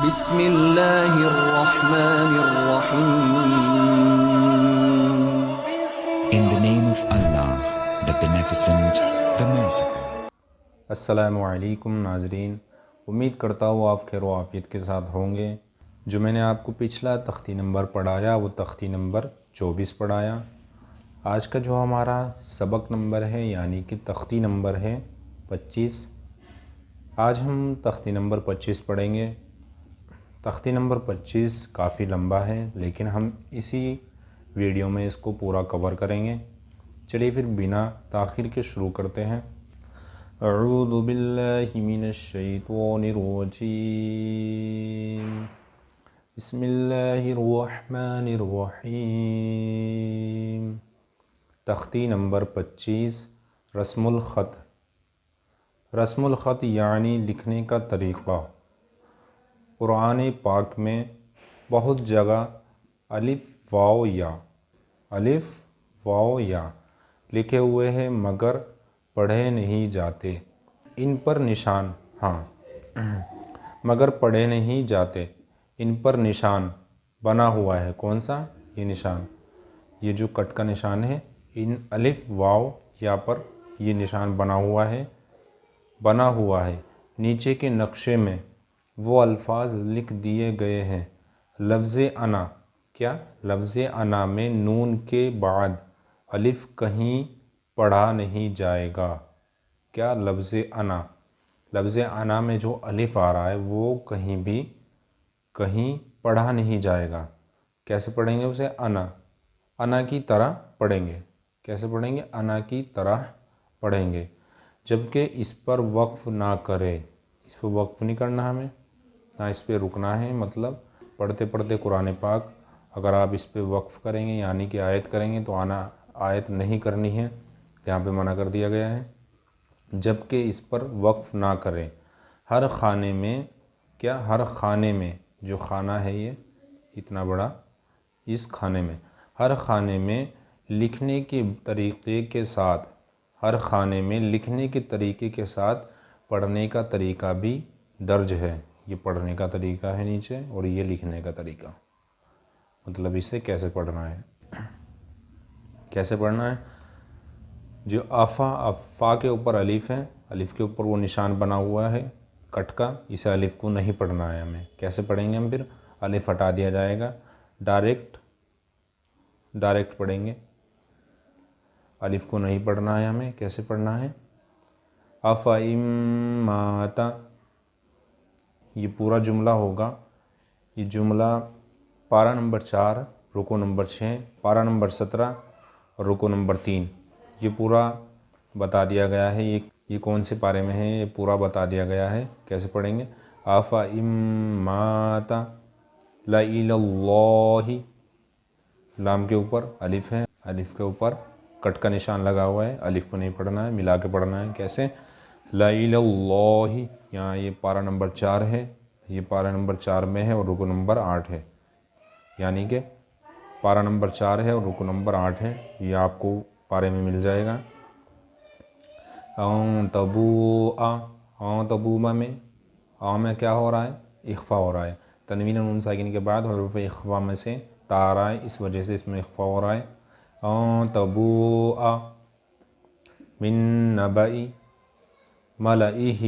بسم اللہ الرحمن الرحیم. In the name of Allah, the Beneficent, the Merciful. السلام علیکم ناظرین، امید کرتا ہوں آپ خیر و عافیت کے ساتھ ہوں گے۔ جو میں نے آپ کو پچھلا تختی نمبر پڑھایا وہ تختی نمبر 24 پڑھایا۔ آج کا جو ہمارا سبق نمبر ہے یعنی کہ تختی نمبر ہے 25۔ آج ہم تختی نمبر 25 پڑھیں گے۔ تختی نمبر 25 کافی لمبا ہے لیکن ہم اسی ویڈیو میں اس کو پورا کور کریں گے۔ چلیے پھر بنا تاخیر کے شروع کرتے ہیں۔ اعوذ باللہ من الشیطان الرجیم، بسم اللہ الرحمن الرحیم۔ تختی نمبر 25، رسم الخط۔ رسم الخط یعنی لکھنے کا طریقہ۔ قرآن پاک میں بہت جگہ الف واو یا لکھے ہوئے ہیں مگر پڑھے نہیں جاتے۔ ان پر نشان مگر پڑھے نہیں جاتے، ان پر نشان بنا ہوا ہے۔ کون سا؟ یہ نشان، یہ جو کٹ کا نشان ہے، ان الف واو یا پر یہ نشان بنا ہوا ہے۔ نیچے کے نقشے میں وہ الفاظ لکھ دیے گئے ہیں۔ لفظ انا، کیا؟ لفظ انا میں نون کے بعد الف کہیں پڑھا نہیں جائے گا۔ کیا؟ لفظ انا میں جو الف آ رہا ہے وہ کہیں پڑھا نہیں جائے گا۔ کیسے پڑھیں گے اسے؟ انا کی طرح پڑھیں گے۔ کیسے پڑھیں گے؟ انا کی طرح پڑھیں گے، جبکہ اس پر وقف نہ کرے۔ اس پہ وقف نہیں کرنا ہمیں، نہ اس پہ رکنا ہے۔ مطلب پڑھتے پڑھتے قرآن پاک اگر آپ اس پہ وقف کریں گے یعنی کہ آیت کریں گے تو آیت نہیں کرنی ہے، یہاں پہ منع کر دیا گیا ہے۔ جبکہ اس پر وقف نہ کریں۔ ہر خانے میں جو خانہ ہے یہ اتنا بڑا، اس خانے میں ہر خانے میں لکھنے کے طریقے کے ساتھ پڑھنے کا طریقہ بھی درج ہے۔ یہ پڑھنے کا طریقہ ہے نیچے اور یہ لکھنے کا طریقہ، مطلب اسے کیسے پڑھنا ہے۔ جو فا کے اوپر الف ہے، الف کے اوپر وہ نشان بنا ہوا ہے کٹ کا، اسے الف کو نہیں پڑھنا ہے ہمیں۔ کیسے پڑھیں گے ہم؟ پھر الف ہٹا دیا جائے گا، ڈائریکٹ پڑھیں گے۔ الف کو نہیں پڑھنا ہے ہمیں۔ کیسے پڑھنا ہے؟ افَإِمَّاتَ، یہ پورا جملہ ہوگا۔ یہ جملہ پارہ نمبر 4 رکوع نمبر 6، پارہ نمبر 17 اور رکوع نمبر 3، یہ پورا بتا دیا گیا ہے۔ یہ کون سے پارے میں ہے یہ پورا بتا دیا گیا ہے۔ کیسے پڑھیں گے؟ افَإِمَّاتَ لَإِلَى اللَّهِ، لام کے اوپر الف ہے، الف کے اوپر کٹ کا نشان لگا ہوا ہے، الف کو نہیں پڑھنا ہے، ملا کے پڑھنا ہے۔ کیسے؟ لَإِلَى اللَّهِ، یہاں یہ پارہ نمبر 4 ہے، یہ پارہ نمبر 4 میں ہے اور رکوع نمبر 8 ہے، یعنی کہ پارہ نمبر 4 ہے اور رکوع نمبر 8 ہے، یہ آپ کو پارے میں مل جائے گا۔ تبوء میں کیا ہو رہا ہے؟ اخفا ہو رہا ہے۔ تنوین نون ساکن کے بعد حروف اخفا میں سے تا آ رہا ہے، اس وجہ سے اس میں اخفا ہو رہا ہے۔ تبوء من نبأ ملئہ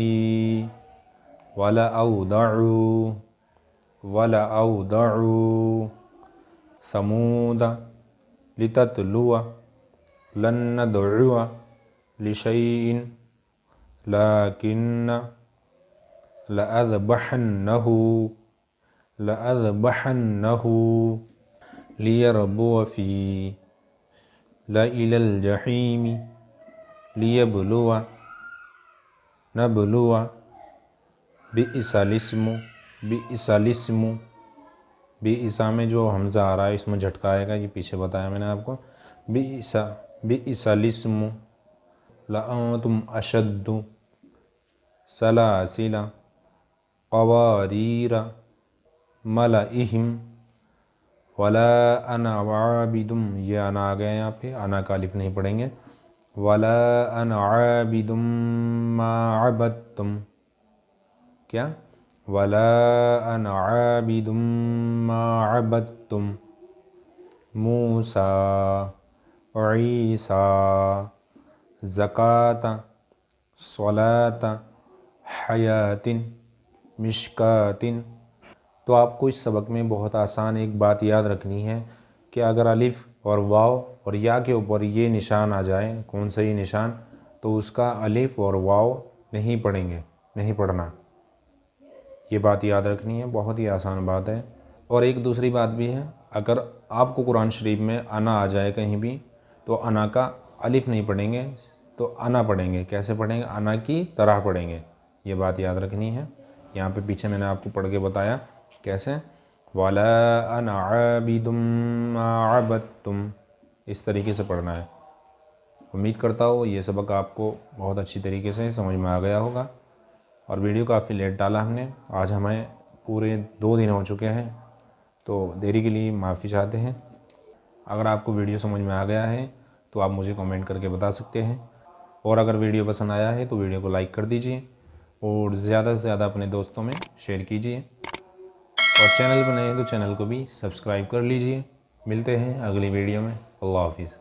وَلَأَوْدَعُوا ثَمُودَ لِتَتْلُوَ لَن نَّدْعُوَ لِشَيْءٍ لَكِنَّ لَأَذْبَحَنَّهُ لِيَرْبُوَ فِيهِ لَإِلَى الْجَحِيمِ نَبْلُوَ بِئْسَ الاسم، بئس میں جو حمزہ آ رہا ہے اس میں جھٹکا آئے گا، یہ پیچھے بتایا میں نے آپ کو۔ بئس الاسم لأنتم اشد سلاسل قواریر ملئہم ولا انا عابد، یہ انا آ گیا یہاں پہ، انا کا الف نہیں پڑھیں گے۔ ولا انا عابد ما عبدتم، کیا؟ ولا انا عابد ما عبدتم موسیٰ عیسیٰ زکاة صلاۃ حیات مشکات۔ تو آپ کو اس سبق میں بہت آسان ایک بات یاد رکھنی ہے کہ اگر الف اور واو اور یا کے اوپر یہ نشان آ جائے، کون سا یہ نشان، تو اس کا الف اور واو نہیں پڑھیں گے، نہیں پڑھنا۔ یہ بات یاد رکھنی ہے، بہت ہی آسان بات ہے۔ اور ایک دوسری بات بھی ہے، اگر آپ کو قرآن شریف میں انا آ جائے کہیں بھی تو انا کا الف نہیں پڑھیں گے، تو انا پڑھیں گے۔ کیسے پڑھیں گے؟ انا کی طرح پڑھیں گے۔ یہ بات یاد رکھنی ہے۔ یہاں پہ پیچھے میں نے آپ کو پڑھ کے بتایا کیسے، وَلَا أَنَا عَابِدٌ مَا عَبَدتُّمْ، اس طریقے سے پڑھنا ہے۔ امید کرتا ہوں یہ سبق آپ کو بہت اچھی طریقے سے سمجھ میں آ گیا ہوگا۔ اور ویڈیو کافی لیٹ ڈالا ہم نے، آج ہمیں پورے 2 دن ہو چکے ہیں، تو دیری کے لیے معافی چاہتے ہیں۔ اگر آپ کو ویڈیو سمجھ میں آ گیا ہے تو آپ مجھے کمنٹ کر کے بتا سکتے ہیں، اور اگر ویڈیو پسند آیا ہے تو ویڈیو کو لائک کر دیجئے اور زیادہ سے زیادہ اپنے دوستوں میں شیئر کیجئے، اور چینل پر نئے ہیں تو چینل کو بھی سبسکرائب کر لیجئے۔ ملتے ہیں اگلی ویڈیو میں۔ اللہ حافظ۔